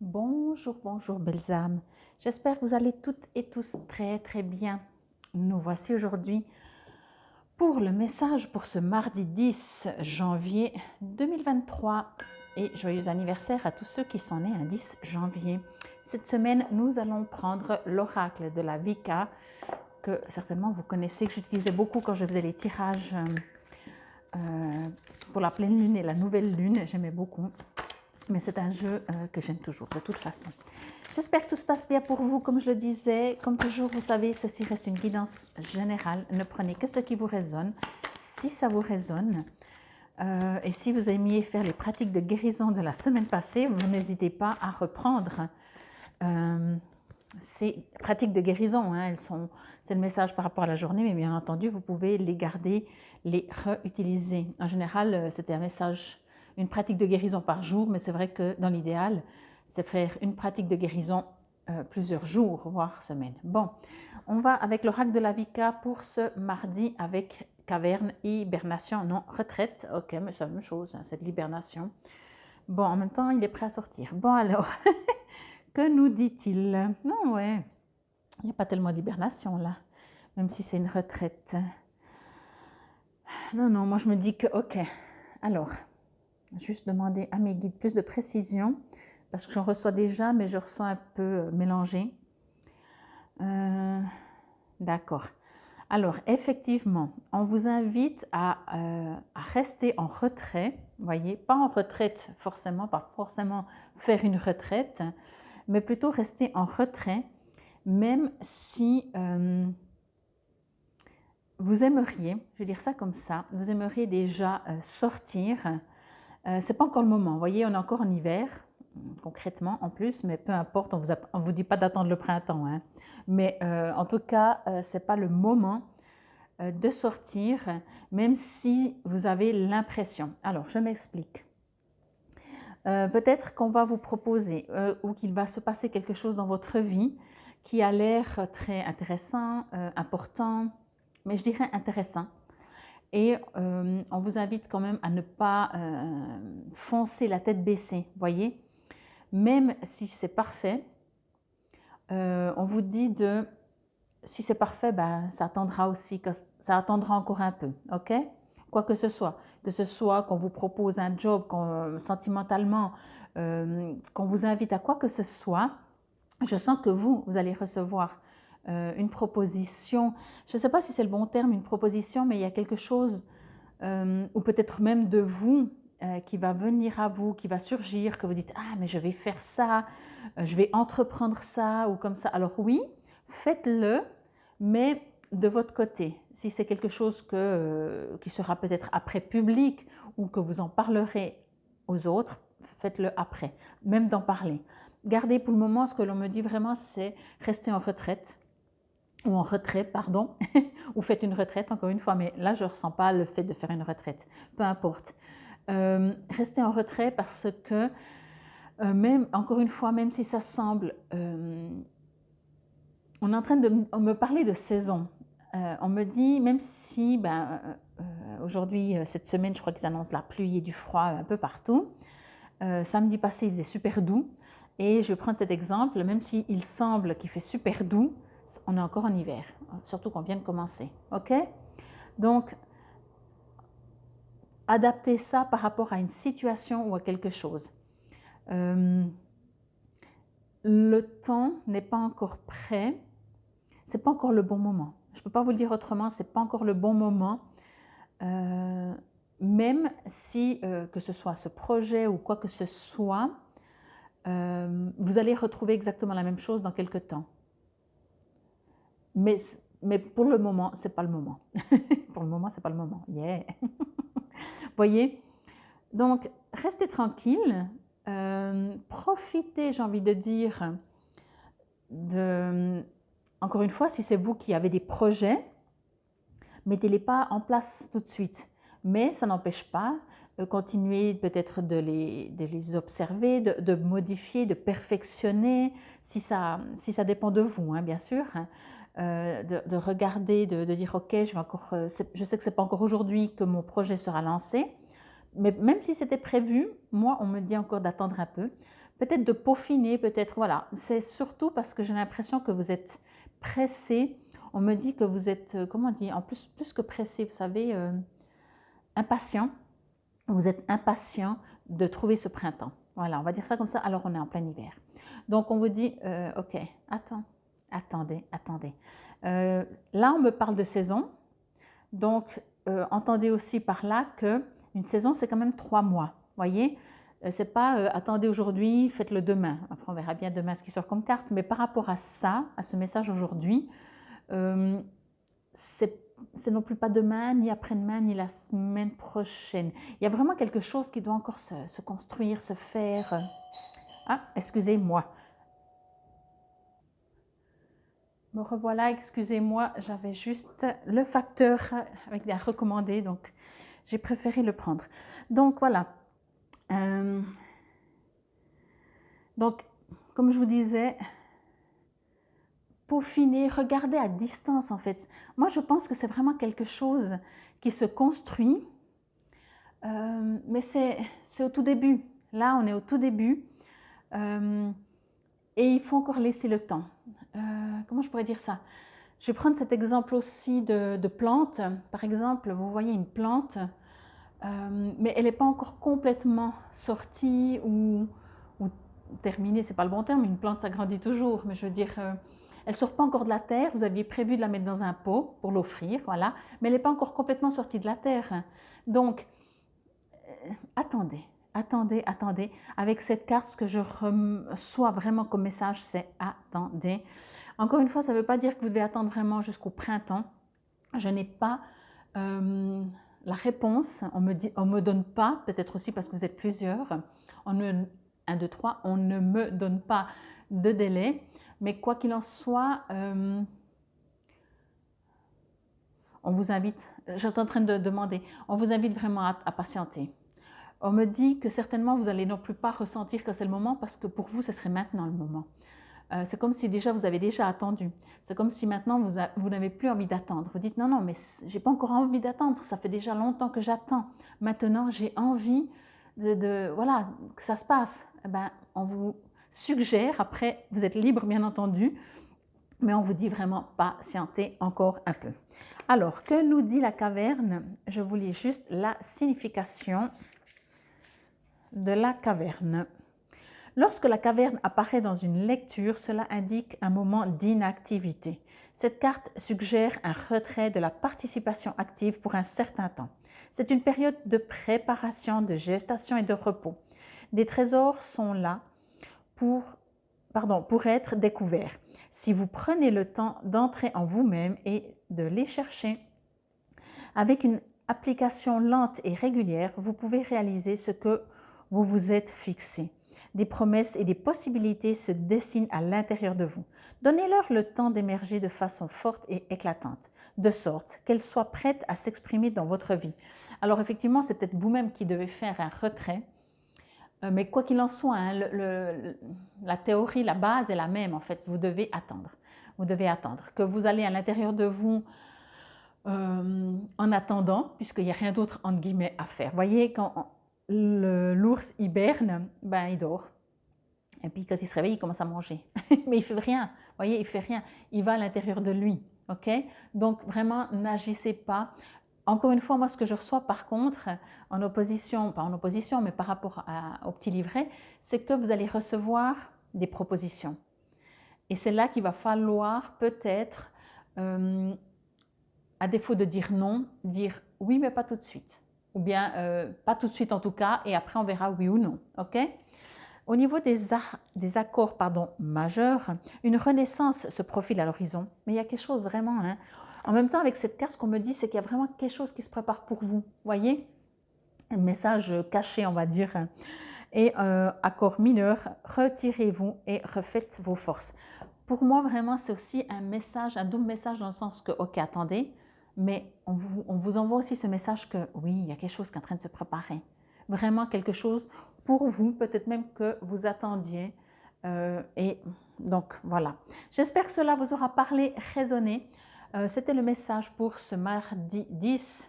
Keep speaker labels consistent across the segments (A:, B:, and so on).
A: Bonjour, bonjour belles âmes. J'espère que vous allez toutes et tous très très bien. Nous voici aujourd'hui pour le message pour ce mardi 10 janvier 2023 et joyeux anniversaire à tous ceux qui sont nés un 10 janvier. Cette semaine, nous allons prendre l'oracle de la Vika que certainement vous connaissez, que j'utilisais beaucoup quand je faisais les tirages pour la pleine lune et la nouvelle lune. J'aimais beaucoup. Mais c'est un jeu que j'aime toujours, de toute façon. J'espère que tout se passe bien pour vous. Comme je le disais, comme toujours, vous savez, ceci reste une guidance générale. Ne prenez que ce qui vous résonne, si ça vous résonne. Et si vous aimiez faire les pratiques de guérison de la semaine passée, vous n'hésitez pas à reprendre ces pratiques de guérison. C'est le message par rapport à la journée, mais bien entendu, vous pouvez les garder, les réutiliser. En général, c'était un message, une pratique de guérison par jour, mais c'est vrai que dans l'idéal, c'est faire une pratique de guérison plusieurs jours, voire semaines. Bon, on va avec l'oracle de la Vika pour ce mardi avec caverne, hibernation, non, retraite. Ok, mais c'est la même chose, hein, c'est de l'hibernation. Bon, en même temps, il est prêt à sortir. Bon, alors, que nous dit-il? Non, ouais, il n'y a pas tellement d'hibernation là, même si c'est une retraite. Non, non, moi je me dis que, ok, alors, juste demander à mes guides plus de précision, parce que j'en reçois déjà, mais je reçois un peu mélangé. D'accord. Alors, effectivement, on vous invite à rester en retrait, voyez, pas en retraite forcément, pas forcément faire une retraite, mais plutôt rester en retrait, même si vous aimeriez, je vais dire ça comme ça, vous aimeriez déjà sortir. C'est pas encore le moment, vous voyez, on est encore en hiver, concrètement en plus, mais peu importe, on vous dit pas d'attendre le printemps, hein. Mais en tout cas, c'est pas le moment de sortir, même si vous avez l'impression. Alors, je m'explique. Peut-être qu'on va vous proposer ou qu'il va se passer quelque chose dans votre vie qui a l'air très intéressant, important, mais je dirais intéressant. Et on vous invite quand même à ne pas foncer la tête baissée, voyez. Même si c'est parfait, on vous dit de, si c'est parfait, ben, ça attendra aussi, ça attendra encore un peu, ok? Quoi que ce soit qu'on vous propose un job, sentimentalement, qu'on vous invite à quoi que ce soit, je sens que vous allez recevoir une proposition. Je ne sais pas si c'est le bon terme, une proposition, mais il y a quelque chose, ou peut-être même de vous, qui va venir à vous, qui va surgir, que vous dites « Ah, mais je vais faire ça, je vais entreprendre ça » ou comme ça. Alors oui, faites-le, mais de votre côté. Si c'est quelque chose qui sera peut-être après public ou que vous en parlerez aux autres, faites-le après, même d'en parler. Gardez pour le moment, ce que l'on me dit vraiment, c'est rester en retraite, ou en retrait, pardon, ou faites une retraite, encore une fois, mais là, je ne ressens pas le fait de faire une retraite, peu importe. Restez en retrait parce que, même, encore une fois, même si ça semble... on est en train de me parler de saison. On me dit, même si, aujourd'hui, cette semaine, je crois qu'ils annoncent la pluie et du froid un peu partout. Samedi passé, il faisait super doux. Et je vais prendre cet exemple, même s'il semble qu'il fait super doux, on est encore en hiver, surtout qu'on vient de commencer. Ok? Donc, adaptez ça par rapport à une situation ou à quelque chose. Le temps n'est pas encore prêt, c'est pas encore le bon moment. Je ne peux pas vous le dire autrement, c'est pas encore le bon moment. Même si, que ce soit ce projet ou quoi que ce soit, vous allez retrouver exactement la même chose dans quelques temps. Mais pour le moment, ce n'est pas le moment. Pour le moment, ce n'est pas le moment. Yeah. Voyez? Donc, restez tranquille. Profitez, j'ai envie de dire, encore une fois, si c'est vous qui avez des projets, mettez-les pas en place tout de suite. Mais ça n'empêche pas, continuez peut-être de les observer, de modifier, de perfectionner, si ça dépend de vous, hein, bien sûr. Hein. De regarder, de dire ok, je sais que ce n'est pas encore aujourd'hui que mon projet sera lancé, mais même si c'était prévu, moi on me dit encore d'attendre un peu, peut-être de peaufiner, peut-être, voilà. C'est surtout parce que j'ai l'impression que vous êtes pressé. On me dit que vous êtes, comment dire, en plus que pressé, vous savez, impatient. Vous êtes impatient de trouver ce printemps. Voilà, on va dire ça comme ça, alors on est en plein hiver. Donc on vous dit, ok, attendez. Là, on me parle de saison. Donc, entendez aussi par là qu'une saison, c'est quand même 3 mois. Voyez, c'est pas attendez aujourd'hui, faites-le demain. Après, on verra bien demain ce qui sort comme carte. Mais par rapport à ça, à ce message aujourd'hui, c'est non plus pas demain, ni après-demain, ni la semaine prochaine. Il y a vraiment quelque chose qui doit encore se construire, se faire. Ah, excusez-moi. Me revoilà, excusez-moi, j'avais juste le facteur avec des recommandés, donc j'ai préféré le prendre. Donc voilà. Donc, comme je vous disais, peaufiner, regarder à distance en fait. Moi, je pense que c'est vraiment quelque chose qui se construit, mais c'est au tout début. Là, on est au tout début et il faut encore laisser le temps. Comment je pourrais dire ça? Je vais prendre cet exemple aussi de plantes. Par exemple, vous voyez une plante, mais elle n'est pas encore complètement sortie ou terminée, c'est pas le bon terme, une plante ça grandit toujours, mais je veux dire, elle ne sort pas encore de la terre, vous aviez prévu de la mettre dans un pot pour l'offrir, voilà, mais elle n'est pas encore complètement sortie de la terre. Donc, attendez. Avec cette carte, ce que je reçois vraiment comme message, c'est attendez. Encore une fois, ça ne veut pas dire que vous devez attendre vraiment jusqu'au printemps. Je n'ai pas la réponse, on me donne pas, peut-être aussi parce que vous êtes plusieurs, 1, 2, 3, on ne me donne pas de délai, mais quoi qu'il en soit, on vous invite, j'étais en train de demander, on vous invite vraiment à patienter. On me dit que certainement vous allez non plus pas ressentir que c'est le moment parce que pour vous, ce serait maintenant le moment. C'est comme si déjà vous avez déjà attendu. C'est comme si maintenant vous n'avez plus envie d'attendre. Vous dites non, mais j'ai pas encore envie d'attendre. Ça fait déjà longtemps que j'attends. Maintenant, j'ai envie voilà, que ça se passe. Eh ben, on vous suggère, après, vous êtes libre bien entendu, mais on vous dit vraiment patientez encore un peu. Alors, que nous dit la caverne? Je vous lis juste la signification de la caverne. Lorsque la caverne apparaît dans une lecture, cela indique un moment d'inactivité. Cette carte suggère un retrait de la participation active pour un certain temps. C'est une période de préparation, de gestation et de repos. Des trésors sont là pour être découverts. Si vous prenez le temps d'entrer en vous-même et de les chercher, avec une application lente et régulière, vous pouvez réaliser ce que vous vous êtes fixé. Des promesses et des possibilités se dessinent à l'intérieur de vous. Donnez-leur le temps d'émerger de façon forte et éclatante, de sorte qu'elles soient prêtes à s'exprimer dans votre vie. Alors effectivement, c'est peut-être vous-même qui devez faire un retrait, mais quoi qu'il en soit, hein, la théorie, la base est la même en fait. Vous devez attendre. Vous devez attendre que vous allez à l'intérieur de vous en attendant, puisqu'il n'y a rien d'autre entre guillemets à faire. Vous voyez, quand l'ours hiberne, ben il dort. Et puis quand il se réveille, il commence à manger. Mais il ne fait rien. Vous voyez, il ne fait rien. Il va à l'intérieur de lui. Ok? Donc vraiment, n'agissez pas. Encore une fois, moi, ce que je reçois par contre, en opposition, pas en opposition, mais par rapport au petit livret, c'est que vous allez recevoir des propositions. Et c'est là qu'il va falloir peut-être, à défaut de dire non, dire oui, mais pas tout de suite. Ou bien pas tout de suite en tout cas, et après on verra oui ou non. Ok? Au niveau des accords majeurs, une renaissance se profile à l'horizon. Mais il y a quelque chose vraiment, hein. En même temps, avec cette carte, ce qu'on me dit, c'est qu'il y a vraiment quelque chose qui se prépare pour vous. Voyez? Un message caché, on va dire. Et accord mineur, retirez-vous et refaites vos forces. Pour moi, vraiment, c'est aussi un message, un double message dans le sens que, ok, attendez, mais on vous envoie aussi ce message que, oui, il y a quelque chose qui est en train de se préparer. Vraiment quelque chose pour vous, peut-être même que vous attendiez. Et donc, voilà. J'espère que cela vous aura parlé, résonné. C'était le message pour ce mardi 10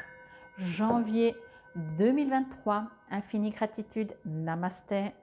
A: janvier 2023. Infinie gratitude. Namasté.